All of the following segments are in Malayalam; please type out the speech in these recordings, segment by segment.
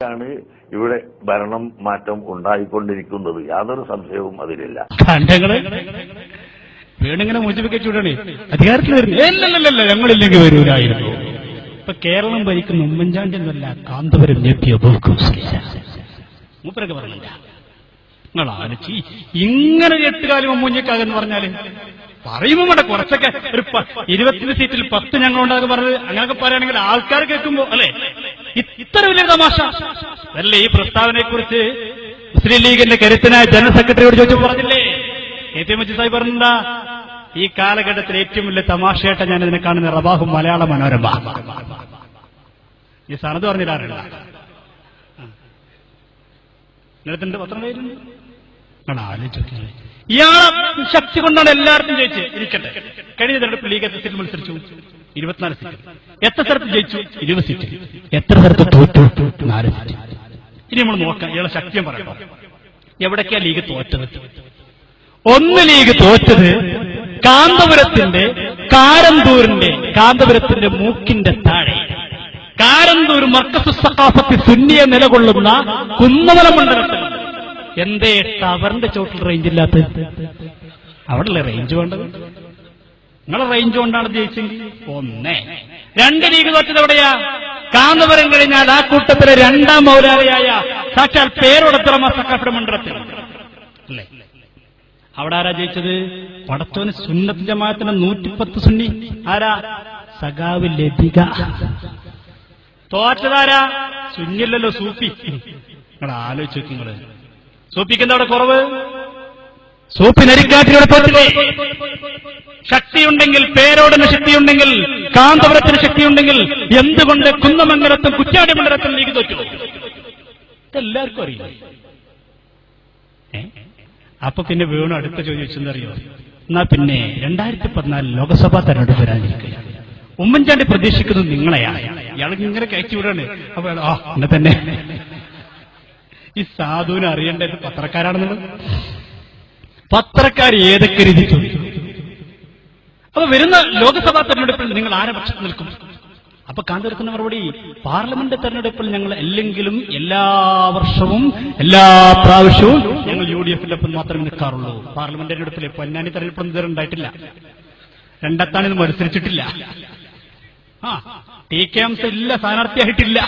ാണ് ഇവിടെ ഭരണം മാറ്റം ഉണ്ടായിക്കൊണ്ടിരിക്കുന്നത്. യാതൊരു സംശയവും അതിലില്ല. വേണിങ്ങനെ മൂച്ചിപ്പിക്കച്ചൂടാണ് അധികാരത്തിൽ വരുന്നില്ല, ഞങ്ങളില്ലെങ്കിൽ വരൂലായിരുന്നു. ഇപ്പൊ കേരളം ഭരിക്കുന്ന ഉമ്മൻചാണ്ടി എന്നല്ല, കാന്തപുരം മൂപ്പരൊക്കെ പറഞ്ഞില്ല. നിങ്ങൾ ആലോചിച്ച് ഇങ്ങനെ 8 കാലം അമ്മൂഞ്ഞക്കാകെന്ന് പറഞ്ഞാല് പറയുമ്പോ വേണ്ട കുറച്ചൊക്കെ ഒരു 20 സീറ്റിൽ 10 ഞങ്ങളുണ്ടാകും പറഞ്ഞത് അങ്ങനെയൊക്കെ പറയുകയാണെങ്കിൽ ആൾക്കാർ കേൾക്കുമ്പോ അല്ലെ ഇത്ര വലിയ തമാശ അല്ലേ? ഈ പ്രസ്താവനയെ കുറിച്ച് മുസ്ലിം ലീഗിന്റെ കരുത്തനായ ജനറൽ സെക്രട്ടറിയോട് ചോദിച്ചു പറഞ്ഞില്ലേ? കെ.പി. മജീദ് സാഹിബ് പറഞ്ഞില്ല, ഈ കാലഘട്ടത്തിൽ ഏറ്റവും വലിയ തമാശയായിട്ട് ഞാൻ ഇതിനെ കാണുന്ന റബാഹും മലയാള മനോരമ. ഈ സനത് പറഞ്ഞില്ലാറില്ല, നിലത്തിന്റെ പത്രം കഴിഞ്ഞു ആലോചിച്ചു. ഇയാളെ ശക്തി കൊണ്ടാണ് എല്ലാവർക്കും ജയിച്ചത്. ഇരിക്കട്ടെ, കഴിഞ്ഞ തെരഞ്ഞെടുപ്പ് ലീഗ് എത്ര സീറ്റിൽ മത്സരിച്ചു? 24 സീറ്റ്. എത്ര സ്ഥലത്ത് ജയിച്ചു? 20 സീറ്റ്. എത്ര സ്ഥലത്ത് തോറ്റു? 4 സീറ്റ്. ഇനി നമ്മൾ നോക്കാം ഇയാളെ ശക്തിയും പറയണം. എവിടേക്കാ ലീഗ് തോറ്റത്? ഒന്ന് ലീഗ് തോറ്റത് കാന്തപുരത്തിന്റെ കാന്തപുരത്തിന്റെ മൂക്കിന്റെ താഴെ കാരന്തൂർ മർക്കസ് സഖാഫത്ത് സുന്നിയെ നിലകൊള്ളുന്ന കുന്നമല മണ്ഡലത്തിൽ എന്തേ ടവറിന്റെ ചോട്ടിൽ റേഞ്ച് ഇല്ലാത്തത്? അവിടെയല്ലേ റേഞ്ച് വേണ്ടത്? നിങ്ങളെ റേഞ്ച് കൊണ്ടാണ് ജയിച്ചെങ്കിൽ. 1. 2 ലീഗ് തോറ്റത് എവിടെയാ? കാന്തപുരം കഴിഞ്ഞാൽ ആ കൂട്ടത്തിലെ 2ാം മൗലാനയായ സാക്ഷാൽ പേരോടത്തറമ സഖാഫിയുടെ മണ്ഡലത്തിൽ അല്ലേ? അവിടെ ആരാ ജയിച്ചത്? പടത്തോന് സുന്നത്ത് ജമാഅത്തിന് 110 സുന്നി. ആരാ? സഖാവ് ലതിക. തോറ്റതാരാ? സുന്നിയല്ലല്ലോ, സൂഫി. നിങ്ങളെ ആലോചിച്ച് നിങ്ങള് സൂഫിക്ക് എന്താ അവിടെ കുറവ്? സൂഫി നരിക്കാട്ടിലൂടെ തോറ്റില്ലേ? ശക്തിയുണ്ടെങ്കിൽ, പേരോടിന് ശക്തിയുണ്ടെങ്കിൽ, കാന്തപുരത്തിന് ശക്തിയുണ്ടെങ്കിൽ എന്തുകൊണ്ട് കുന്നമംഗലത്തും കുറ്റ്യാടി മണ്ഡലത്തിൽ ലീഗ് തോറ്റു? ഇതെല്ലാവർക്കും അറിയില്ല. അപ്പൊ പിന്നെ വേണു അടുത്ത ചോദിച്ചെന്നറിയോ? എന്നാ പിന്നെ 2014 ലോക്സഭാ തെരഞ്ഞെടുപ്പ് വരാനിരിക്കുകയാണ്. ഉമ്മൻചാണ്ടി പ്രതീക്ഷിക്കുന്നത് നിങ്ങളെയാണ്. ഇയാൾക്ക് ഇങ്ങനെ കയറ്റിവിടാണ്. അപ്പൊ എന്നെ തന്നെ ഈ സാധുവിനെ അറിയേണ്ടത് പത്രക്കാരാണെന്നുള്ളത്. പത്രക്കാർ ഏതൊക്കെ രീതി ചോദിച്ചു. അപ്പൊ വരുന്ന ലോക്സഭാ തെരഞ്ഞെടുപ്പിൽ നിങ്ങൾ ആരെ പക്ഷത്ത് നിൽക്കും? അപ്പൊ കാന്തെടുക്കുന്ന മറുപടി, പാർലമെന്റ് തെരഞ്ഞെടുപ്പിൽ ഞങ്ങൾ അല്ലെങ്കിലും എല്ലാ വർഷവും എല്ലാ പ്രാവശ്യവും ഞങ്ങൾ UDF-ന്റെ മാത്രമേ നിൽക്കാറുള്ളൂ. പാർലമെന്റ് തെരഞ്ഞെടുപ്പിലെ പൊന്നാനി തെരഞ്ഞെടുപ്പ് ഇതുവരെ ഉണ്ടായിട്ടില്ല. രണ്ടത്താണിത് മത്സരിച്ചിട്ടില്ല. TK ഹംസ ഇല്ല, സ്ഥാനാർത്ഥിയായിട്ടില്ല.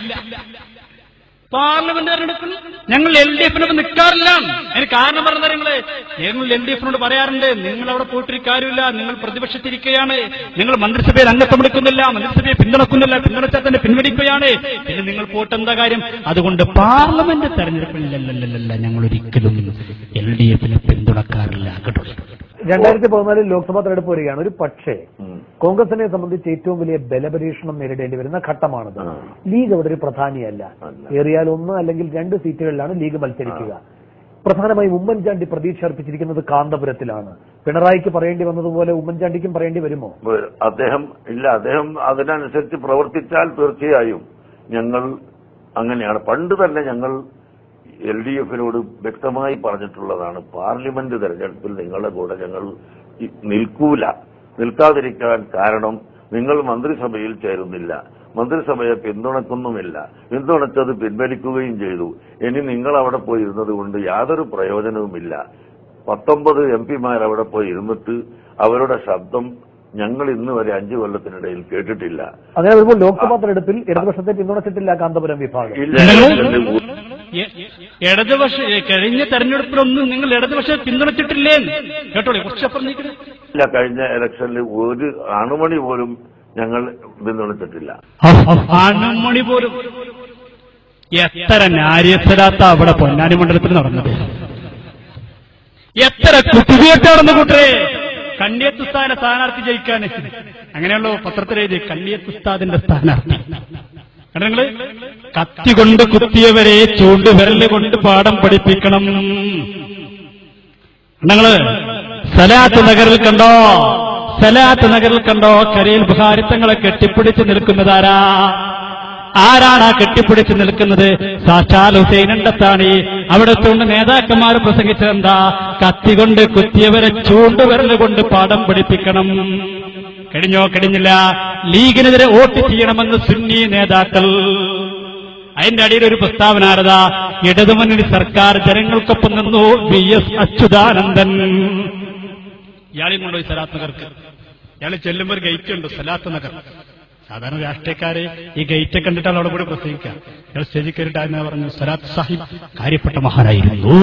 പാർലമെന്റ് തെരഞ്ഞെടുപ്പിൽ ഞങ്ങൾ LDF-നൊപ്പം നിൽക്കാറില്ല. അതിന് കാരണം പറഞ്ഞാൽ ഞങ്ങൾ LDF-നോട് പറയാറുണ്ട്, നിങ്ങൾ അവിടെ പോയിട്ടൊരു കാര്യമില്ല, നിങ്ങൾ പ്രതിപക്ഷത്തിരിക്കുകയാണ്, നിങ്ങൾ മന്ത്രിസഭയിൽ അംഗത്വം എടുക്കുന്നില്ല, മന്ത്രിസഭയെ പിന്തുണക്കുന്നില്ല, പിന്തുണച്ചാൽ തന്നെ പിൻവലിക്കുകയാണ്, പിന്നെ നിങ്ങൾ പോയിട്ട് എന്താ കാര്യം? അതുകൊണ്ട് പാർലമെന്റ് തെരഞ്ഞെടുപ്പിലല്ല ഞങ്ങൾ ഒരിക്കലും LDF-നെ പിന്തുണക്കാറില്ല. കേട്ടോ, 2014 ലോക്സഭാ തെരഞ്ഞെടുപ്പ് വരികയാണ്. ഒരു പക്ഷേ കോൺഗ്രസിനെ സംബന്ധിച്ച് ഏറ്റവും വലിയ ബലപരീക്ഷണം നേരിടേണ്ടി വരുന്ന ഘട്ടമാണത്. ലീഗ് അവിടെ ഒരു പ്രധാനിയല്ല. ഏറിയാൽ 1 അല്ലെങ്കിൽ 2 സീറ്റുകളിലാണ് ലീഗ് മത്സരിക്കുക. പ്രധാനമായും ഉമ്മൻചാണ്ടി പ്രതീക്ഷ അർപ്പിച്ചിരിക്കുന്നത് കാന്തപുരത്തിലാണ്. പിണറായിക്ക് പറയേണ്ടി വന്നതുപോലെ ഉമ്മൻചാണ്ടിക്കും പറയേണ്ടി വരുമോ? അദ്ദേഹം അതിനനുസരിച്ച് പ്രവർത്തിച്ചാൽ തീർച്ചയായും ഞങ്ങൾ അങ്ങനെയാണ്. പണ്ട് തന്നെ ഞങ്ങൾ LDF-നോട് വ്യക്തമായി പറഞ്ഞിട്ടുള്ളതാണ്, പാർലമെന്റ് തെരഞ്ഞെടുപ്പിൽ നിങ്ങളുടെ കൂടെ ഞങ്ങൾ നിൽക്കാതിരിക്കാൻ കാരണം നിങ്ങൾ മന്ത്രിസഭയിൽ ചേരുന്നില്ല, മന്ത്രിസഭയെ പിന്തുണക്കുന്നുമില്ല, പിന്തുണച്ചത് പിൻവലിക്കുകയും ചെയ്തു. ഇനി നിങ്ങൾ അവിടെ പോയി ഇരുന്നത് കൊണ്ട് യാതൊരു പ്രയോജനവുമില്ല. 19 MP-മാർ അവിടെ പോയി ഇരുന്നിട്ട് അവരുടെ ശബ്ദം ഞങ്ങൾ ഇന്ന് വരെ 5 കൊല്ലത്തിനിടയിൽ കേട്ടിട്ടില്ല. അങ്ങനെ വരുമ്പോൾ ലോക്സഭാ തെരഞ്ഞെടുപ്പിൽ ഇടതുപക്ഷത്തെ പിന്തുണച്ചിട്ടില്ല കാന്തപുരം വിഭാഗം. ഇടതുപക്ഷ കഴിഞ്ഞ തെരഞ്ഞെടുപ്പിലൊന്നും നിങ്ങൾ ഇടതുപക്ഷത്തെ പിന്തുണച്ചിട്ടില്ലേ? കേട്ടോളെ, കുറച്ചപ്പുറം ഇല്ല, കഴിഞ്ഞ ഇലക്ഷനിൽ ഒരു അണുമണി പോലും ഞങ്ങൾ പിന്തുണച്ചിട്ടില്ല. അണുമണി പോലും. എത്ര നാര്യസ്ഥരാത്ത അവിടെ പൊന്നാനി മണ്ഡലത്തിൽ നടന്നത്, എത്ര കുത്തിവീട്ടാണെന്ന് കൂട്ടരെ. കണ്ണിയത്ത് ഉസ്താദിന്റെ സ്ഥാനാർത്ഥി ജയിക്കാൻ അങ്ങനെയുള്ളൂ പത്രത്തിലെഴുതി, കണ്ണിയത്ത് ഉസ്താദിന്റെ സ്ഥാനാർത്ഥി. നിങ്ങള് കത്തി കൊണ്ട് കുത്തിയവരെ ചൂണ്ടുവിരല് കൊണ്ട് പാഠം പഠിപ്പിക്കണം. നിങ്ങള് സലാത്ത് നഗറിൽ കണ്ടോ? സലാത്ത് നഗറിൽ കണ്ടോ? കരയിൽ ബുഖാരിത്തങ്ങളെ കെട്ടിപ്പിടിച്ച് നിൽക്കുന്നതാരാ? ആരാണ് ആ കെട്ടിപ്പിടിച്ച് നിൽക്കുന്നത്? സാക്ഷാൽ ഹുസൈനണ്ടത്താണി. അവിടുത്തെ നേതാക്കന്മാർ പ്രസംഗിച്ചതെന്താ? കത്തികൊണ്ട് കുത്തിയവരെ ചൂണ്ടുവിരല് കൊണ്ട് പാഠം പഠിപ്പിക്കണം. കഴിഞ്ഞോ? കഴിഞ്ഞില്ല. ലീഗിനെതിരെ വോട്ട് ചെയ്യണമെന്ന് സുന്നി നേതാക്കൾ അതിന്റെ അടിയിൽ ഒരു പ്രസ്താവന ആരതാ? ഇടതുമുന്നണി സർക്കാർ ജനങ്ങൾക്കൊപ്പം നിന്നു VS അച്യുതാനന്ദൻ. ഇയാളെയും കൊണ്ടുപോയി സലാത്ത് നഗർക്ക്. ഇയാൾ ചെല്ലുമ്പോൾ ഒരു ഗേറ്റ് ഉണ്ട്, സലാത്ത് നഗർ. സാധാരണ രാഷ്ട്രീയക്കാരെ ഈ ഗേറ്റ് കണ്ടിട്ടാണ് അവിടെ കൂടി പ്രസംഗിക്കാം. ഇയാൾ സ്റ്റേജിൽ കയറിയിട്ടായിരുന്നു പറഞ്ഞു, സലാത്ത് സാഹിബ് കാര്യപ്പെട്ട മഹാനായിരുന്നു,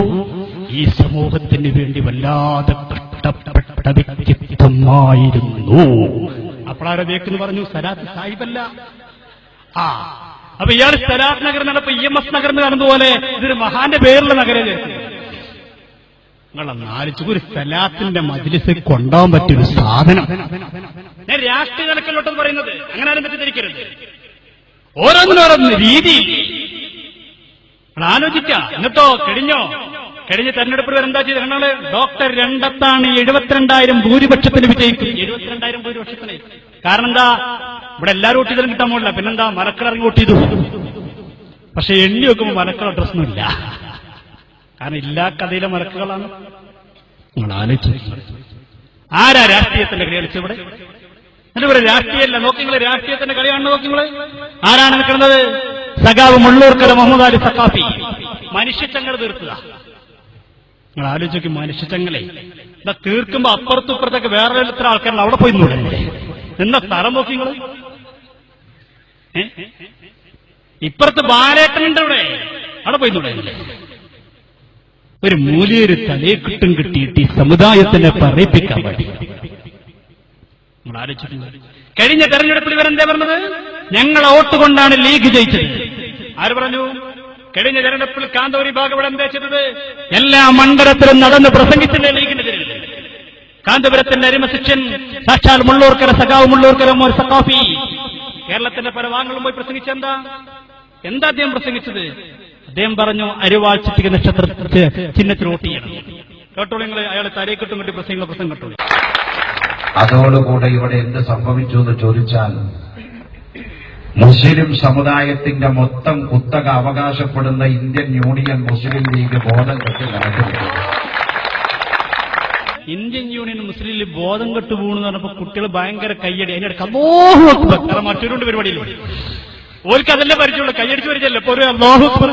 ഈ സമൂഹത്തിന് വേണ്ടി വല്ലാതെ കഷ്ടപ്പെട്ട വ്യക്തിത്വമായിരുന്നു. അപ്പോഴാരോ കേൾക്കുന്നു പറഞ്ഞു, സലാത്ത് സാഹിബല്ല. അപ്പൊ ഇയാൾ സലാത്ത് നഗർ നടപ്പോ EMS നഗർ എന്ന് കാണുന്നതുപോലെ ഇതൊരു മഹാന്റെ പേരുള്ള നഗരം ചേർക്കുന്നു. നിങ്ങളൊന്ന് ആലോചിച്ചു, ഒരു സലാത്തിന്റെ മജ്ലിസിൽ കൊണ്ടുപോകാൻ പറ്റിയൊരു സാധനം. ഞാൻ രാഷ്ട്രീയ തലക്കല്ലോട്ടെന്ന് പറയുന്നത് അങ്ങനെ ആരും തെറ്റിദ്ധരിക്കരുത്. ഓരോന്നിനോരോന്ന് രീതി ആലോചിക്കാം. എന്നിട്ടോ കഴിഞ്ഞ തെരഞ്ഞെടുപ്പിൽ എന്താ ചെയ്ത്? ഞങ്ങള് ഡോക്ടർ രണ്ടത്താണ് 72,000 ഭൂരിപക്ഷത്തിന് വിജയിക്കും. 72,000 ഭൂരിപക്ഷത്തിന്. കാരണം എന്താ? ഇവിടെ എല്ലാവരും വോട്ട് ചെയ്താലും കിട്ടാൻ പോകില്ല. പിന്നെന്താ? മലക്കളറിഞ്ഞ് വോട്ട് ചെയ്തു. പക്ഷെ എണ്ണി വെക്കുമ്പോൾ മലക്കൾ അഡ്രസ്സൊന്നുമില്ല. കാരണം എല്ലാ കഥയിലെ മലക്കുകളാണ്. നിങ്ങൾ ആലോചിച്ചു, ആരാ രാഷ്ട്രീയത്തിന്റെ കളി കളിച്ചവിടെ? എന്നിട്ട് രാഷ്ട്രീയമല്ല നോക്കിങ്ങള്, രാഷ്ട്രീയത്തിന്റെ കളിയാണ് നോക്കിങ്ങള്. ആരാണ് നിൽക്കുന്നത്? സഖാവ് മുള്ളൂർക്കര മുഹമ്മദ് അലി സഖാഫി. മനുഷ്യച്ചങ്ങൾ തീർക്കുക. നിങ്ങൾ ആലോചിച്ചു, മനുഷ്യച്ചങ്ങളെ ഇതാ തീർക്കുമ്പോ അപ്പുറത്തും ഇപ്പുറത്തൊക്കെ വേറെ എത്ര ആൾക്കാരുണ്ട്, അവിടെ പോയി നിന്ന സ്ഥലം നോക്കിങ്ങള്. ഇപ്പുറത്ത് ബാലേട്ടനുണ്ട്, അവിടെ പോയി ഒരു മൂലിയൊരു തലയെക്കിട്ടും കിട്ടിയിട്ട് ഈ സമുദായത്തിനെ പറയിപ്പിക്കാൻ വേണ്ടി. നമ്മൾ ആലോചിച്ചിട്ടുണ്ട്. കഴിഞ്ഞ തെരഞ്ഞെടുപ്പിൽ ഇവരെന്താ പറഞ്ഞത്? ഞങ്ങളെ വോട്ട് കൊണ്ടാണ് ലീഗ് ജയിച്ചത്. ആര് പറഞ്ഞു? കഴിഞ്ഞ തെരഞ്ഞെടുപ്പിൽ കാന്തപുരി ഭാഗവത് എന്താ ചെയ്തത്? എല്ലാ മണ്ഡലത്തിലും നടന്ന് പ്രസംഗിച്ചില്ലേ ലീഗിനെതിരെ? കാന്തപുരത്തിന്റെ അരിമശിഷ്യൻ സാക്ഷാൽ മുള്ളൂർക്കര സഖാവ് മുള്ളൂർക്കര മോർ സഖാഫി കേരളത്തിന്റെ പല ഭാഗങ്ങളും പോയി പ്രസംഗിച്ചെന്താ അദ്ദേഹം പ്രസംഗിച്ചത്? അദ്ദേഹം പറഞ്ഞു, അരിവാൾ ചിറ്റിക നക്ഷത്ര ചിഹ്നത്തിൽ വോട്ട് ചെയ്യണം. കേട്ടോളൂ നിങ്ങൾ, അയാളെ തലയെക്കിട്ടും കിട്ടി പ്രസംഗം കേട്ടോളൂ. അതോടുകൂടെ ഇവിടെ എന്ത് സംഭവിച്ചു എന്ന് ചോദിച്ചാൽ, മുസ്ലിം സമുദായത്തിന്റെ മൊത്തം കുത്തക അവകാശപ്പെടുന്ന ഇന്ത്യൻ യൂണിയൻ മുസ്ലിം ലീഗ് ബോധം കെട്ട് നടക്കുന്നു. ഇന്ത്യൻ യൂണിയൻ മുസ്ലിം ലീഗ് ബോധം കെട്ട് പോകുന്നു പറഞ്ഞപ്പോ കുട്ടികൾ ഭയങ്കര കയ്യടി. അതിനിടക്ക് മറ്റൊരു പരിപാടിയിലൂടെ ഓർക്ക് അതല്ലേ പരിചയമുള്ളൂ, കയ്യടിച്ച് പരിചയമല്ല. ഇപ്പൊ ഒരു അല്ലാഹു അക്ബർ,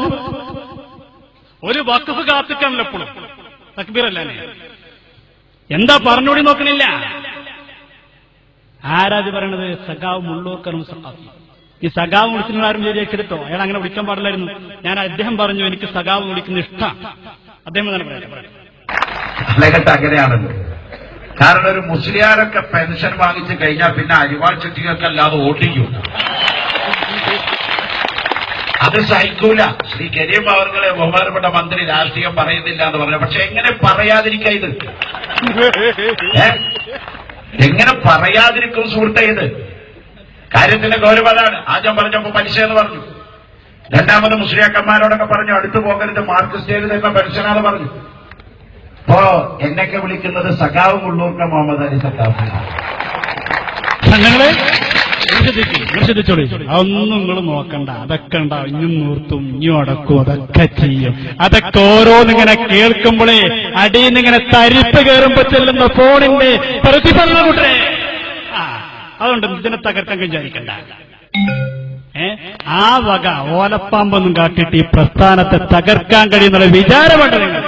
ഒരു വഖഫ് കാത്തിട്ടാണല്ലോ എപ്പോഴും തക്ബീറല്ലേ. എന്താ പറഞ്ഞോടി നോക്കണില്ല. ആരാത് പറയണത്? സഖാവ് മുള്ളൂർക്കറും സഖാഫി. ഈ സഖാവ് വിളിക്കുന്ന ആരും വിചാരിച്ചെടുത്തോ? അയാൾ അങ്ങനെ വിളിക്കാൻ പാടില്ലായിരുന്നു. ഞാൻ അദ്ദേഹം പറഞ്ഞു, എനിക്ക് സഖാവ് വിളിക്കുന്ന ഇഷ്ടമാണ്. അദ്ദേഹം തന്നെ പറയട്ടെ. അങ്ങനെയാണല്ലോ. കാരണം ഒരു മുസ്ലിയാരൊക്കെ പെൻഷൻ വാങ്ങിച്ചു കഴിഞ്ഞാൽ പിന്നെ അരിവാൾ ചുറ്റികൾക്കല്ലാതെ വോട്ടിക്കും. അത് സഹിക്കൂല. ശ്രീ കരീം അവർകളെ ബഹുമാനപ്പെട്ട മന്ത്രി രാഷ്ട്രീയം പറയുന്നില്ല എന്ന് പറഞ്ഞു. പക്ഷെ എങ്ങനെ പറയാതിരിക്കുക ഇത്? എങ്ങനെ പറയാതിരിക്കും സുഹൃത്തെ? ഇത് കാര്യത്തിന്റെ ഗൗരവതാണ്. ആദ്യം പറഞ്ഞപ്പോ പലിശ എന്ന് പറഞ്ഞു. രണ്ടാമത് മുസ്ലിയാക്കന്മാരോടൊക്കെ പറഞ്ഞു, അടുത്തു പോകരുത്, മാർക്സിസ്റ്റ് എന്ന പെൻഷനാന്ന് പറഞ്ഞു. അപ്പോ എന്നൊക്കെ വിളിക്കുന്നത് സഖാവ് മുള്ളൂർക്ക മുഹമ്മദ് അലി സഖാഫ്. അതൊന്നും നിങ്ങൾ നോക്കണ്ട. അതൊക്കെ ഉണ്ടാവും. ഇഞ്ഞും നൂർത്തും ഇഞ്ഞും അടക്കും, അതൊക്കെ ചെയ്യും. അതൊക്കെ ഓരോന്നിങ്ങനെ കേൾക്കുമ്പോഴേ അടിയിന്നിങ്ങനെ തരിപ്പ് കയറുമ്പോ ചെല്ലുന്ന ഫോണിന്റെ പ്രതിഫലനം കൂട്ടേ. അതുകൊണ്ട് ഇതിനെ തകർക്കാൻ വിചാരിക്കണ്ട. ആ വക ഓലപ്പാമ്പൊന്നും കാട്ടിട്ട് ഈ പ്രസ്ഥാനത്തെ തകർക്കാൻ കഴിയുന്നുള്ള വിചാരമുണ്ട് നിങ്ങൾ.